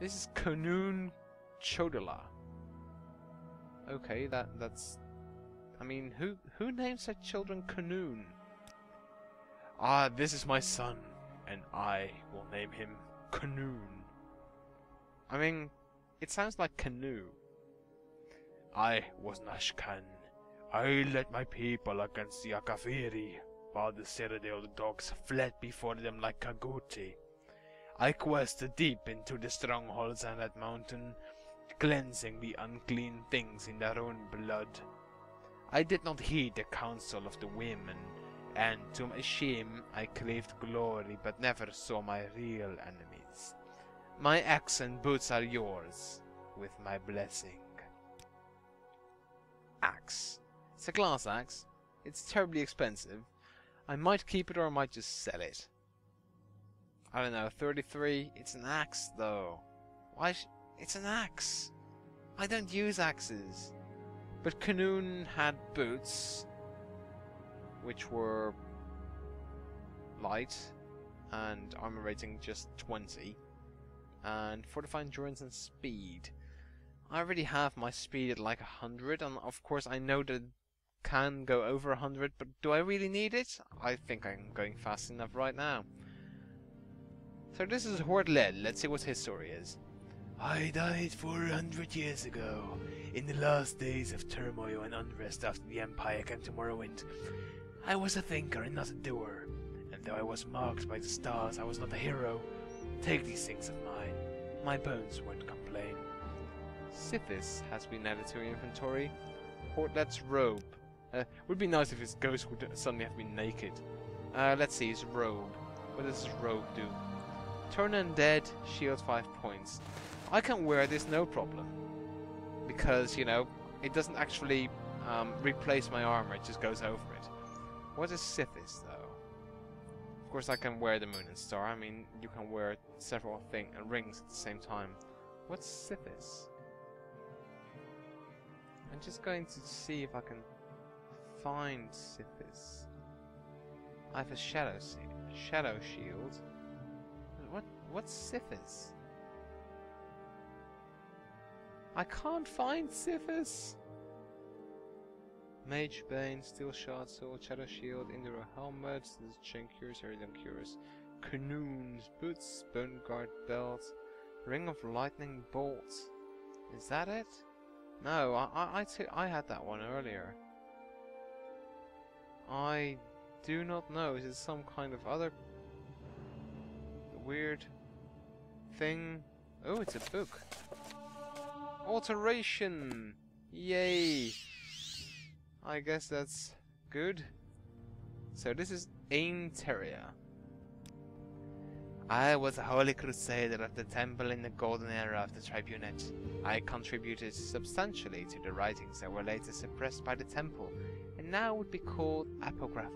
This is Kanun Chodala. Okay, that's... I mean, who names their children Kanun? Ah, this is my son, and I will name him Kanun. I mean, it sounds like canoe. I was Nashkan. I led my people against the Akafiri, while the Cyrodiil dogs fled before them like Kaguti. I quested deep into the strongholds on that mountain, cleansing the unclean things in their own blood. I did not heed the counsel of the women, and to my shame I craved glory but never saw my real enemies. My axe and boots are yours, with my blessing. Axe. It's a glass axe. It's terribly expensive. I might keep it or I might just sell it. I don't know, 33? It's an axe though. Why? It's an axe. I don't use axes. But Kanun had boots, which were light, and armor rating just 20, and fortified endurance and speed. I already have my speed at like 100, and of course I know that it can go over 100, but do I really need it? I think I'm going fast enough right now. So this is Horde Led. Let's see what his story is. I died 400 years ago, in the last days of turmoil and unrest after the Empire came to Morrowind. I was a thinker and not a doer, and though I was marked by the stars, I was not a hero. Take these things of mine. My bones won't complain. Sithis has been added to your inventory. Hortlet's robe. Would be nice if his ghost would suddenly have been naked. Let's see, his robe. What does his robe do? Turn undead, shield 5 points. I can wear this no problem. Because, you know, it doesn't actually replace my armor, it just goes over it. What is Sithis, though? Of course I can wear the Moon and Star. I mean, you can wear several rings at the same time. What's Sithis? I'm just going to see if I can find Sithis. I have a shadow shield. What's Sithis? I can't find Sithis! Mage Bane, Steel Shard, Sword, Shadow Shield, Indira Helmet, Chain Curious, Iridium Curious, Canoons, Boots, Bone Guard Belt, Ring of Lightning Bolt. Is that it? No, I had that one earlier. I do not know. Is it some kind of other weird thing? Oh, it's a book. Alteration! Yay! I guess that's good. So this is Ain Teria. I was a holy crusader of the temple in the golden era of the tribunate. I contributed substantially to the writings that were later suppressed by the temple, and now would be called apocrypha.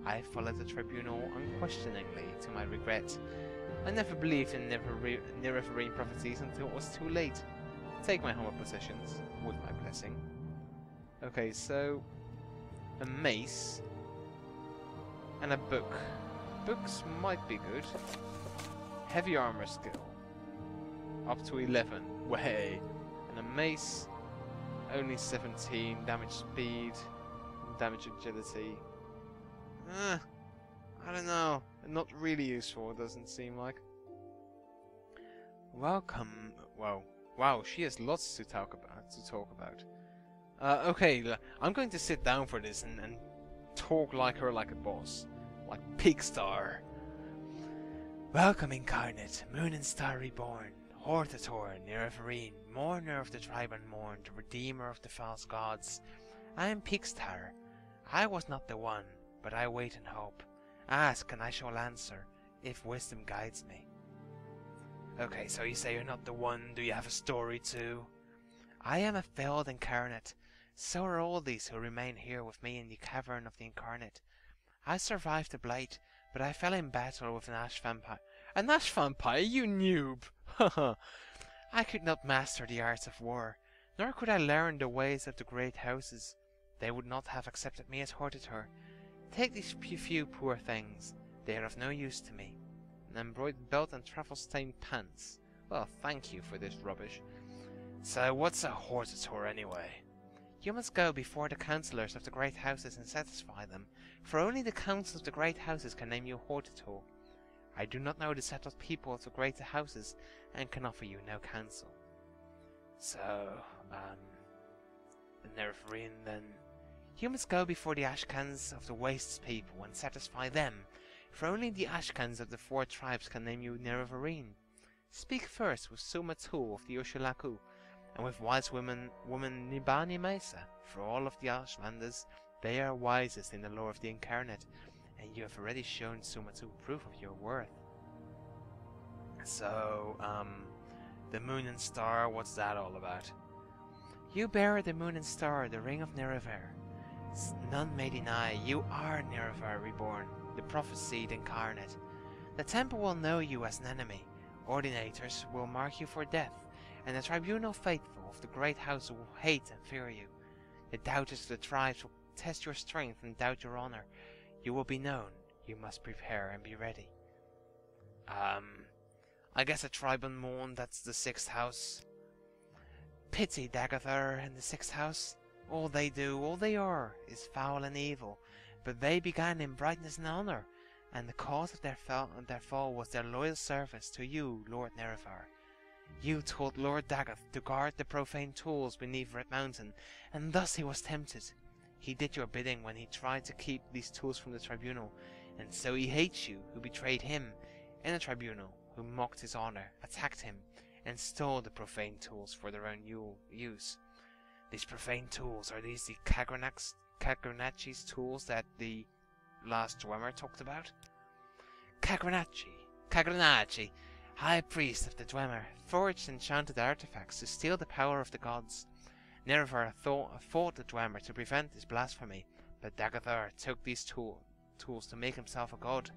I followed the tribunal unquestioningly, to my regret. I never believed in Nerevarine prophecies until it was too late. Take my humble possessions, with my blessing. Okay, so a mace and a book. Books might be good. Heavy armor skill, up to 11. Way. And a mace, only 17. Damage speed, damage agility. I don't know. Not really useful. It doesn't seem like. Welcome. Whoa. Wow, she has lots to talk about. Okay, I'm going to sit down for this and talk like her, like a boss. Like Peakstar. Welcome, Incarnate, Moon and Star Reborn, Hortator, Nerevarine, Mourner of the Tribe Unmourned, Redeemer of the False Gods. I am Peakstar. I was not the one, but I wait and hope. Ask and I shall answer, if wisdom guides me. Okay, so you say you're not the one. Do you have a story too? I am a failed Incarnate. So are all these who remain here with me in the Cavern of the Incarnate. I survived the Blight, but I fell in battle with an Ash Vampire. An Ash Vampire, you noob! Haha! I could not master the arts of war, nor could I learn the ways of the great houses. They would not have accepted me as Hortator. Take these few poor things. They are of no use to me. An embroidered belt and travel-stained pants. Well, thank you for this rubbish. So, what's a hortator anyway? You must go before the councillors of the great houses and satisfy them, for only the councils of the great houses can name you hortator. I do not know the settled people of the greater houses, and can offer you no counsel. So, Nerevarine then. You must go before the Ashkans of the Wastes people and satisfy them, for only the Ashkans of the 4 tribes can name you Nerevarine. Speak first with Sumatu of the Urshilaku, and with wise woman Nibani Mesa, for all of the Ashlanders, they are wisest in the lore of the Incarnate, and you have already shown Sumatu proof of your worth. So, the moon and star, what's that all about? You bear the moon and star, the ring of Nerevar. None may deny, you are Nerevar reborn, the prophesied incarnate. The temple will know you as an enemy, ordinators will mark you for death, and the tribunal faithful of the great house will hate and fear you. The doubters of the tribes will test your strength and doubt your honor. You will be known, you must prepare and be ready. I guess a tribe unmourned, that's the 6th house. Pity Dagathar in the 6th house. All they do, all they are, is foul and evil, but they began in brightness and honor, and the cause of their fall was their loyal service to you, Lord Nerevar. You taught Lord Dagath to guard the profane tools beneath Red Mountain, and thus he was tempted. He did your bidding when he tried to keep these tools from the tribunal, and so he hates you, who betrayed him, and the tribunal, who mocked his honor, attacked him, and stole the profane tools for their own use. These profane tools, are these the Kagrenachi's tools that the last Dwemer talked about? Kagrenachi, high priest of the Dwemer, forged enchanted artifacts to steal the power of the gods. Nerevar fought the Dwemer to prevent this blasphemy, but Dagathar took these tools to make himself a god,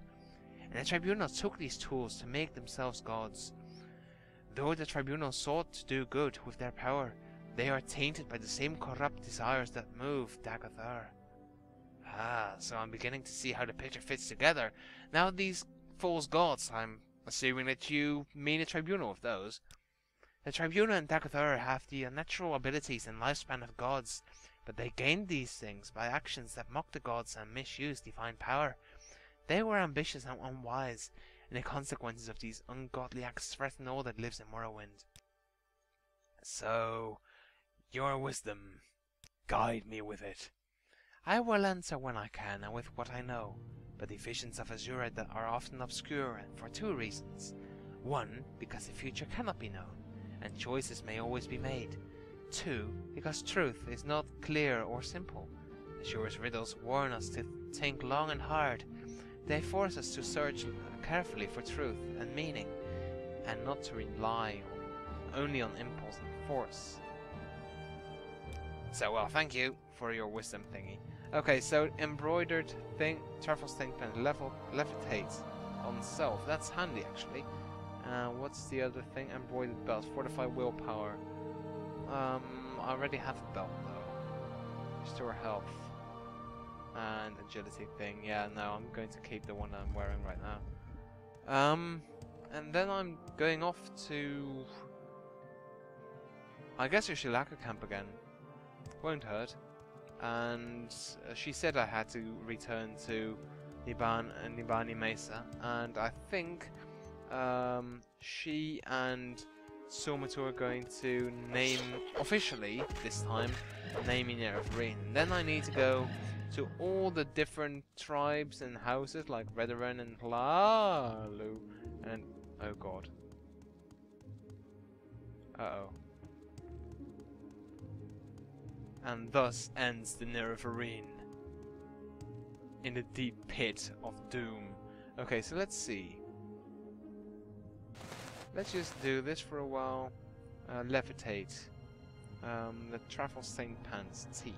and the tribunal took these tools to make themselves gods. Though the tribunal sought to do good with their power, they are tainted by the same corrupt desires that move Dagathar. Ah, so I'm beginning to see how the picture fits together. Now these false gods, I'm assuming that you mean a tribunal of those. The tribunal and Dagathar have the unnatural abilities and lifespan of gods, but they gained these things by actions that mock the gods and misuse divine power. They were ambitious and unwise, and the consequences of these ungodly acts threaten all that lives in Morrowind. So, your wisdom, guide me with it. I will answer when I can and with what I know, but the visions of Azura that are often obscure, and for 2 reasons. 1, because the future cannot be known, and choices may always be made. 2, because truth is not clear or simple. Azura's riddles warn us to think long and hard. They force us to search carefully for truth and meaning, and not to rely only on impulse and force. So, well, thank you for your wisdom thingy. Okay, so embroidered thing, Turfle's thing pen, levitates on self. That's handy, actually. What's the other thing? Embroidered belt, fortify willpower. I already have a belt though. Restore health and agility thing. Yeah, no, I'm going to keep the one I'm wearing right now. And then I'm going off to, I guess, Urshilaku camp again. Won't hurt. And she said I had to return to Nibani Mesa, and I think she and Somatu are going to name, officially this time, naming Nerevarine. Then I need to go to all the different tribes and houses like Redoran and Hlalu, and oh god. Uh-oh. And thus ends the Nerevarine in the deep pit of doom. Okay, so let's see. Let's just do this for a while. Levitate. The Truffle Stained Pants T.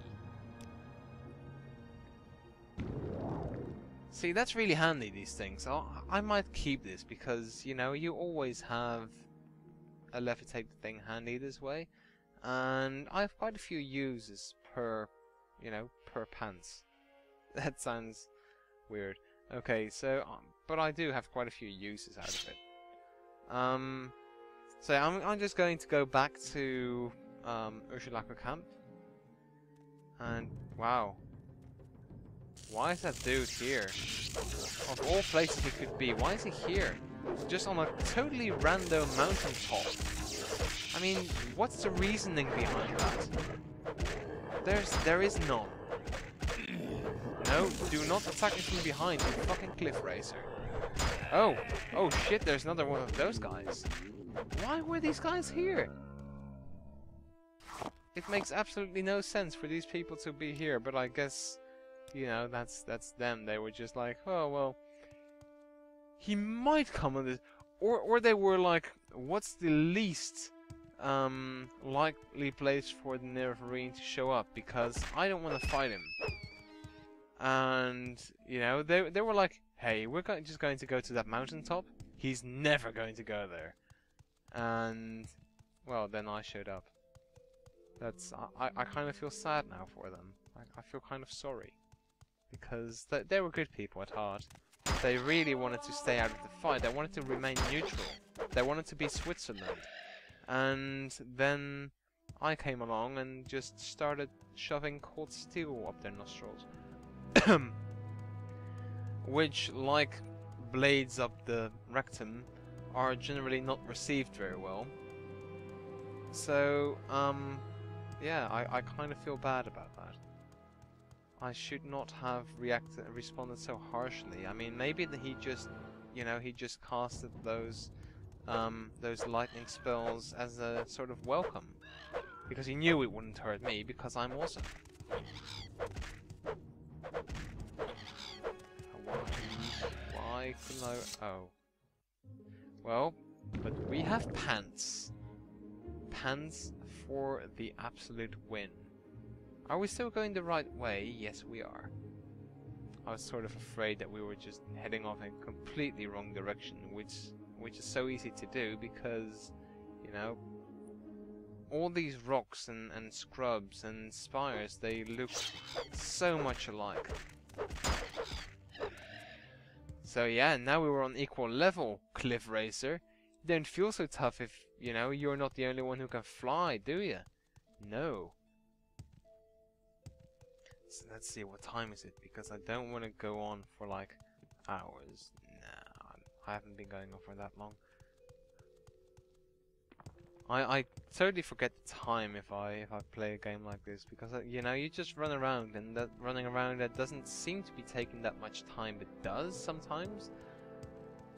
See, that's really handy, these things. I might keep this because, you know, you always have a levitate thing handy this way. And I have quite a few uses per, you know, per pants. That sounds weird. Okay, so, but I do have quite a few uses out of it. So I'm just going to go back to Urshilaku camp. And wow. Why is that dude here? Of all places he could be, why is he here? Just on a totally random mountain top. I mean, what's the reasoning behind that? There is none. No, do not attack me from behind, you fucking cliff racer. Oh shit, there's another one of those guys. Why were these guys here? It makes absolutely no sense for these people to be here, but I guess, you know, that's them. They were just like, oh well, he might come on this, or they were like, what's the least likely place for the Nerevarine to show up, because I don't want to fight him. And you know, they were like, hey, we're just going to go to that mountaintop. He's never going to go there. And well, then I showed up. I kind of feel sad now for them. I feel kind of sorry, because they were good people at heart. They really wanted to stay out of the fight. They wanted to remain neutral. They wanted to be Switzerland. And then I came along and just started shoving cold steel up their nostrils. Which, like blades up the rectum, are generally not received very well. So, yeah, I kind of feel bad about that. I should not have responded so harshly. I mean, maybe he just, you know, he just casted those lightning spells as a sort of welcome, because he knew it wouldn't hurt me because I'm awesome. Why couldn't I? Oh, well, but we have pants. Pants for the absolute win. Are we still going the right way? Yes, we are. I was sort of afraid that we were just heading off in a completely wrong direction, which is so easy to do because, you know, all these rocks and scrubs and spires, they look so much alike. So yeah, now we were on equal level, Cliff Racer. You don't feel so tough if, you know, you're not the only one who can fly, do you? No. So let's see, what time is it? Because I don't want to go on for like hours. Nah, I haven't been going on for that long. I totally forget the time if I play a game like this, because you know, you just run around, and that running around, that doesn't seem to be taking that much time, but does sometimes.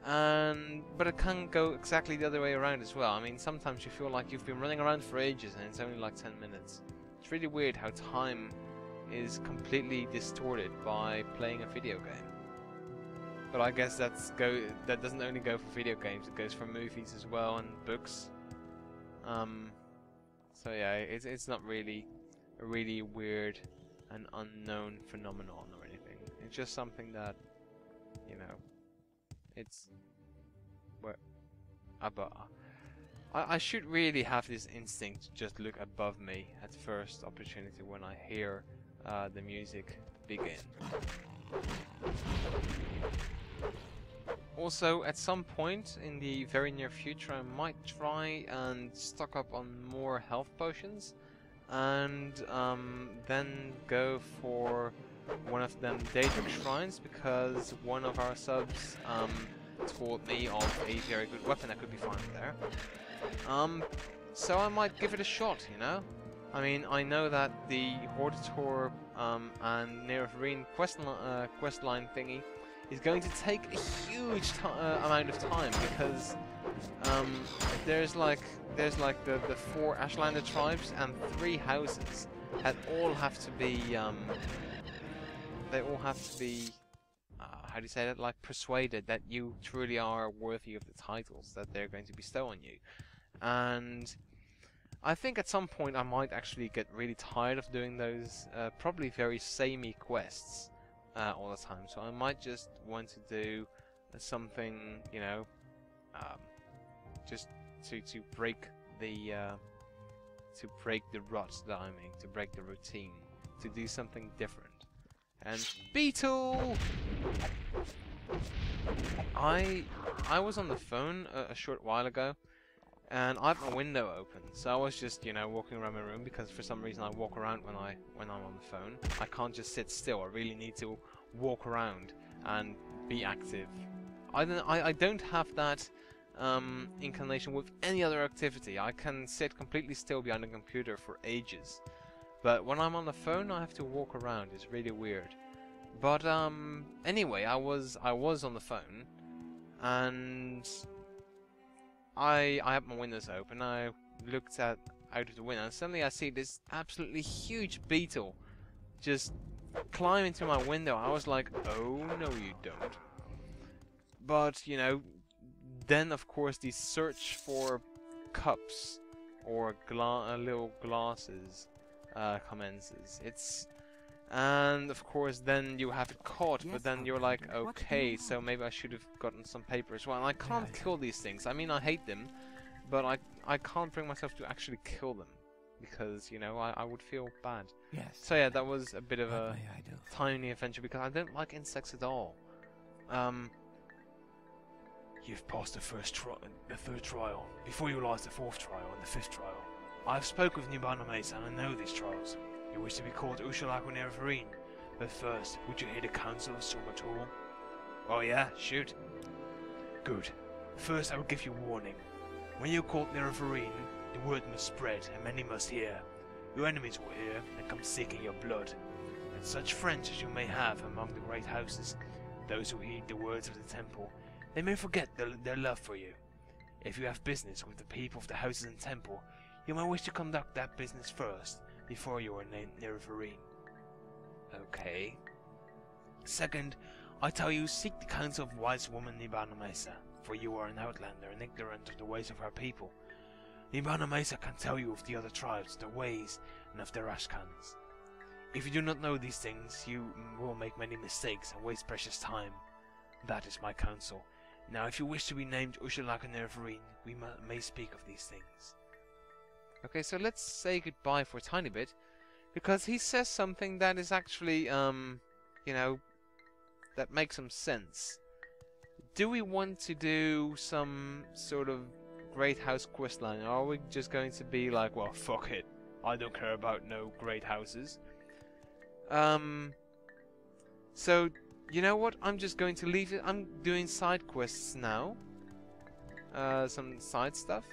But it can go exactly the other way around as well. I mean, sometimes you feel like you've been running around for ages and it's only like 10 minutes. It's really weird how time is completely distorted by playing a video game. But I guess that doesn't only go for video games, it goes for movies as well, and books. So yeah, it's not really a really weird and unknown phenomenon or anything. It's just something that, you know, it's I should really have this instinct to just look above me at first opportunity when I hear the music begin. Also, at some point in the very near future, I might try and stock up on more health potions, and then go for one of them Daedric shrines, because one of our subs told me of a very good weapon that could be found there. So I might give it a shot, you know? I mean, I know that the Hortator and Nerevarine questline thingy is going to take a huge amount of time, because there's like the 4 Ashlander tribes and 3 houses that all have to be how do you say that, like persuaded that you truly are worthy of the titles that they're going to bestow on you. And I think at some point I might actually get really tired of doing those probably very samey quests all the time, so I might just want to do something, you know, just to break the rut that I'm in, to break the routine, to do something different. And Beetle! I was on the phone a short while ago, and I have my window open, so I was just, you know, walking around my room, because for some reason I walk around when I'm on the phone. I can't just sit still. I really need to walk around and be active. I don't have that inclination with any other activity. I can sit completely still behind a computer for ages, but when I'm on the phone, I have to walk around. It's really weird. But anyway, I was on the phone, and I had my windows open. I looked out of the window, and suddenly I see this absolutely huge beetle just climb into my window. I was like, oh no you don't. But, you know, then of course the search for cups or little glasses commences. And of course then you have it caught, but then you're like, okay, so maybe I should have gotten some paper as well. And I can't kill these things. I mean, I hate them, but I can't bring myself to actually kill them, because, you know, I would feel bad. So yeah, that was a bit of a tiny adventure, because I don't like insects at all. You've passed the third trial. Before you lies the fourth trial and the fifth trial. I've spoken with Nibbana Mesa and I know these trials. You wish to be called Urshilaku Nerevarine, but first, would you hear the counsel of Sumatul? Oh yeah, shoot. Good. First I will give you warning. When you're called Nerevarine, the word must spread and many must hear. Your enemies will hear and come seeking your blood. And such friends as you may have among the great houses, those who heed the words of the temple, they may forget their love for you. If you have business with the people of the houses and temple, you may wish to conduct that business first, before you are named Nerevarine. Okay. Second, I tell you, seek the counsel of wise woman Nibbana Mesa, for you are an outlander and ignorant of the ways of our people. Nibbana Mesa can tell you of the other tribes, their ways, and of their ashkans. If you do not know these things, you will make many mistakes and waste precious time. That is my counsel. Now, if you wish to be named Urshilaku Nerevarine, we may speak of these things. Okay, so let's say goodbye for a tiny bit, because he says something that is actually, you know, that makes some sense. Do we want to do some sort of Great House questline, or are we just going to be like, well, fuck it, I don't care about no great houses? So, you know what, I'm just going to leave it. I'm doing side quests now. Some side stuff.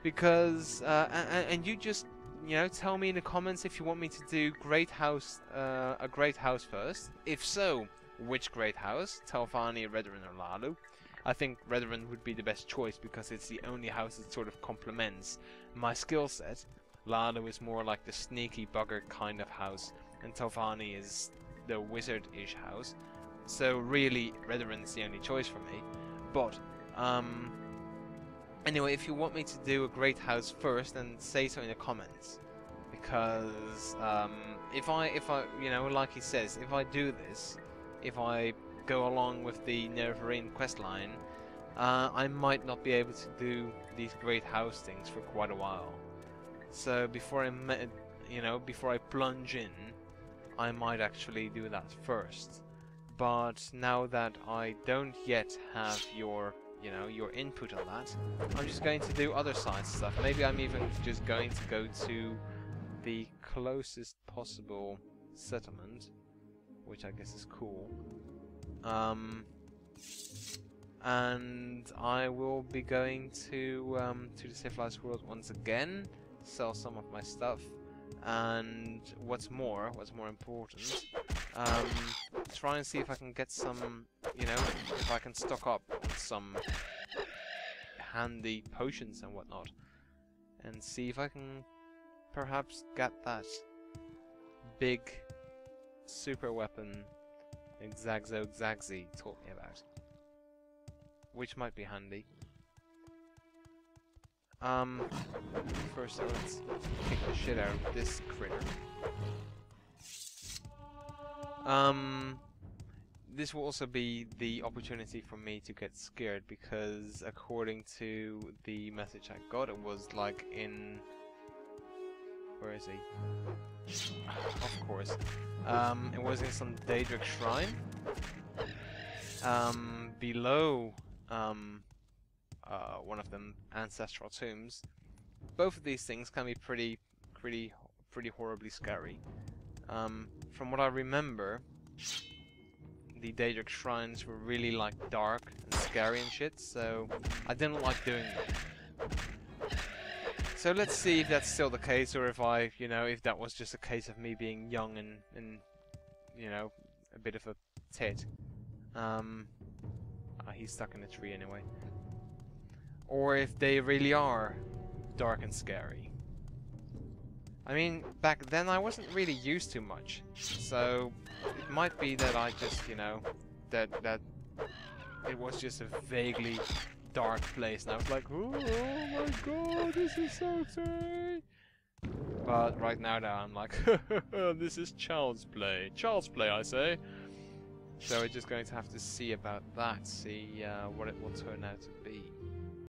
Because, and you just, you know, tell me in the comments if you want me to do a great house first. If so, which great house? Telvanni, Redoran, or Lalu? I think Redoran would be the best choice, because it's the only house that sort of complements my skill set. Lalu is more like the sneaky bugger kind of house, and Telvanni is the wizard-ish house. So really, Redoran is the only choice for me. But, anyway, if you want me to do a great house first, then say so in the comments. Because, if I, you know, like he says, if I do this, if I go along with the Nerevarine questline, I might not be able to do these great house things for quite a while. So before I plunge in, I might actually do that first. But now that I don't yet have your, you know, your input on that, I'm just going to do other side stuff. Maybe I'm even just going to go to the closest possible settlement, which I guess is cool. And I will be going to the civilized world once again, sell some of my stuff, and what's more important, try and see if I can get some, you know, if I can stock up on some handy potions and whatnot, and see if I can perhaps get that big super weapon Xagzi taught me about, which might be handy. First let's kick the shit out of this critter. This will also be the opportunity for me to get scared, because according to the message I got, it was like in... where is he? Of course. It was in some Daedric shrine. Below one of them ancestral tombs. Both of these things can be pretty horribly scary. From what I remember, the Daedric shrines were really like dark and scary and shit, so I didn't like doing them. So let's see if that's still the case, or if if that was just a case of me being young and you know, a bit of a tit. He's stuck in a tree anyway. Or if they really are dark and scary. I mean, back then I wasn't really used to much, so it might be that I just, that it was just a vaguely dark place, and I was like, oh my god, this is so scary. But right now, I'm like, this is child's play. Child's play, I say. So we're just going to have to see about that, see what it will turn out to be.